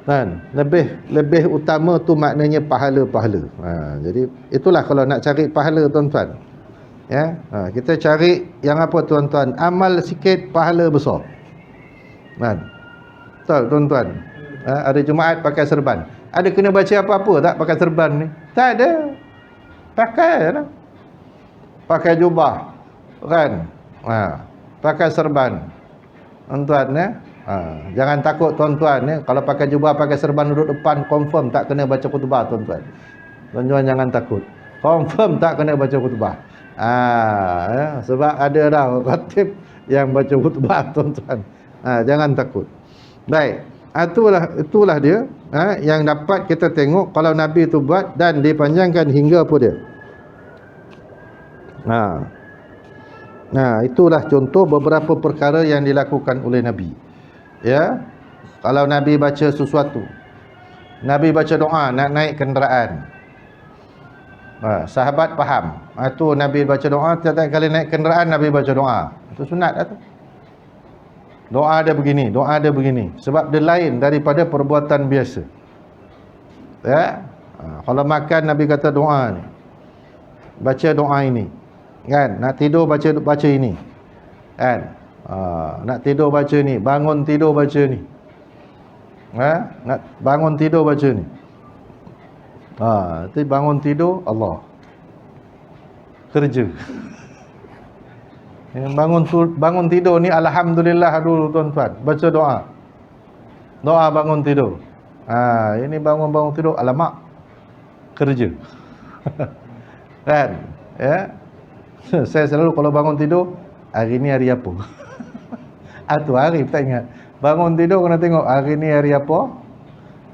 Kan? Lebih utama tu maknanya pahala-pahala. Jadi itulah kalau nak cari pahala tuan-tuan. Ya, kita cari yang apa tuan-tuan? Amal sikit pahala besar. Kan? Betul tuan-tuan. Ada Jumaat pakai serban. Ada kena baca apa-apa tak pakai serban ni? Tak ada. Pakai lah. Pakai jubah. Kan? Pakai serban. Tuan-tuan ya. Jangan takut tuan-tuan ya. Kalau pakai jubah, pakai serban duduk depan, confirm tak kena baca khutbah tuan-tuan. Tuan-tuan jangan takut. Confirm tak kena baca khutbah. Ya. Sebab ada dah khatib yang baca khutbah tuan-tuan. Jangan takut. Baik. Itulah dia yang dapat kita tengok kalau Nabi itu buat dan dipanjangkan hingga apa dia. Itulah contoh beberapa perkara yang dilakukan oleh Nabi. Ya, kalau Nabi baca sesuatu, Nabi baca doa nak naik kenderaan, sahabat faham, itu Nabi baca doa. Setiap kali naik kenderaan Nabi baca doa. Itu sunat lah tu. Doa dia begini, doa dia begini, sebab dia lain daripada perbuatan biasa. Ya, kalau makan Nabi kata doa ni, baca doa ini, kan? Nak tidur baca ini, kan? Nak tidur baca ni, bangun tidur baca ni. Nak bangun tidur baca ni. Nanti bangun tidur Allah kerja. Bangun tidur ni alhamdulillah dulu tuan-tuan. Baca doa. Doa bangun tidur. Ini bangun tidur alamak kerja. Kan? Ya. Saya selalu kalau bangun tidur, hari ni hari apa? Itu hari tak ingat. Bangun tidur kena tengok hari ni hari apa.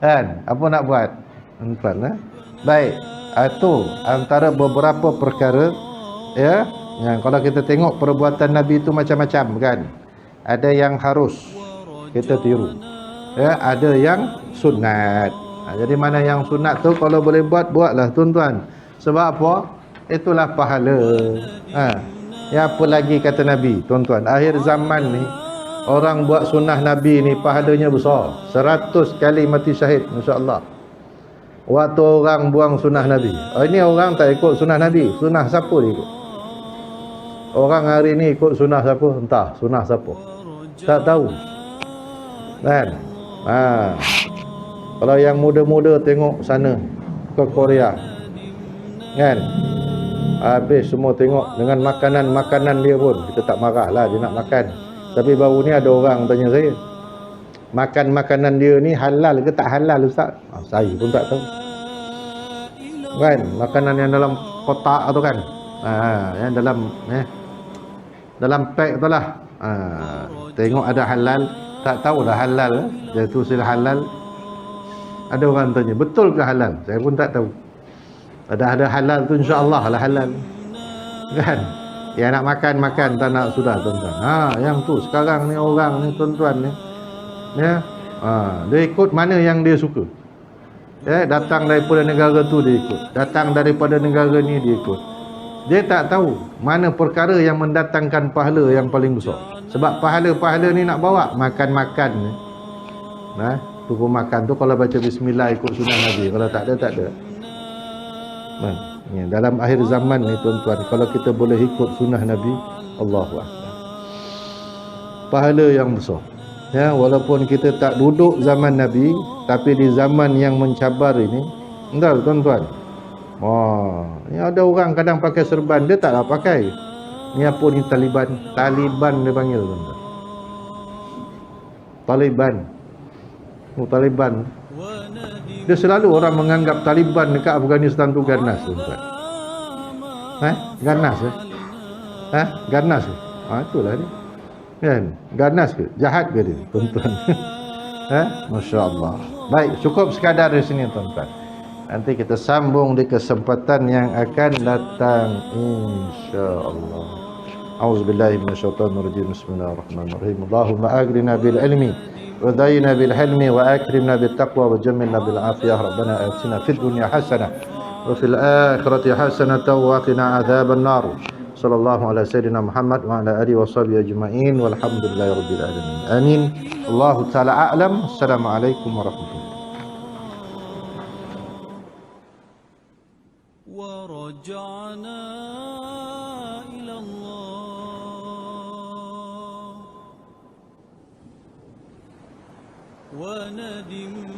Kan? Apa nak buat? Tuan-tuan. Baik. Itu antara beberapa perkara ya, yang kalau kita tengok perbuatan Nabi itu macam-macam kan. Ada yang harus kita tiru. Ya, ada yang sunat. Jadi mana yang sunat tu kalau boleh buatlah tuan-tuan. Sebab apa? Itulah pahala. Ya, apa lagi kata Nabi tuan-tuan, akhir zaman ni orang buat sunnah Nabi ni pahalanya besar. 100 kali mati syahid insya-Allah. Waktu orang buang sunnah Nabi. Ini orang tak ikut sunnah Nabi. Sunnah siapa dia ikut? Orang hari ni ikut sunnah siapa? Entah sunnah siapa. Tak tahu. Kan? Kalau yang muda-muda tengok sana ke Korea. Kan? Habis semua tengok dengan makanan dia pun. Kita tak marah lah dia nak makan. Tapi baru ni ada orang tanya saya, makan makanan dia ni halal ke tak halal Ustaz? Saya pun tak tahu. Kan? Makanan yang dalam kotak tu kan. Yang dalam pack tu lah. Tengok ada halal, tak tahulah halal. Dia tulis halal. Ada orang tanya, betul ke halal? Saya pun tak tahu. Ada halal tu insya-Allah lah halal. Kan? Ya nak makan tak nak sudah tuan-tuan. Yang tu sekarang ni orang ni tuan-tuan ni. Ya. Dia ikut mana yang dia suka. Ya, datang daripada negara tu dia ikut. Datang daripada negara ni dia ikut. Dia tak tahu mana perkara yang mendatangkan pahala yang paling besar. Sebab pahala-pahala ni nak bawa makan-makan ni. Tunggu makan tu kalau baca bismillah ikut sunnah Nabi. Kalau tak ada, tak ada. Ya, dalam akhir zaman ni tuan-tuan, kalau kita boleh ikut sunnah Nabi, Allahu Akbar, pahala yang besar. Ya, walaupun kita tak duduk zaman Nabi, tapi di zaman yang mencabar ini, entah tuan-tuan. Ni ada orang kadang pakai serban, dia taklah pakai. Ni apa ni, Taliban dia panggil, tuan-tuan. Taliban. Dia selalu orang menganggap Taliban dekat Afghanistan tu ganas, tuan-tuan. Ganas ke? Ganas ke? Itulah dia. Kan? Ganas ke? Jahat ke dia, tuan-tuan? Masya Allah. Baik, cukup sekadar di sini, tuan-tuan. Nanti kita sambung di kesempatan yang akan datang, insya-Allah. A'udzubillahi minasyaitonirrajim. Bismillahirrahmanirrahim. Allahumma agrina bil ilmi وزينا بالحلم وأكرمنا بالتقوى وجملنا بالعافية. ربنا آتنا في الدنيا حسنة وفي الآخرة حسنة وقنا عذاب النار. صلى الله على سيدنا محمد وعلى آله وصحبه أجمعين والحمد لله رب العالمين. آمين. الله تعالى أعلم. السلام عليكم ورحمة الله. ورجعنا إلى الله وندمنا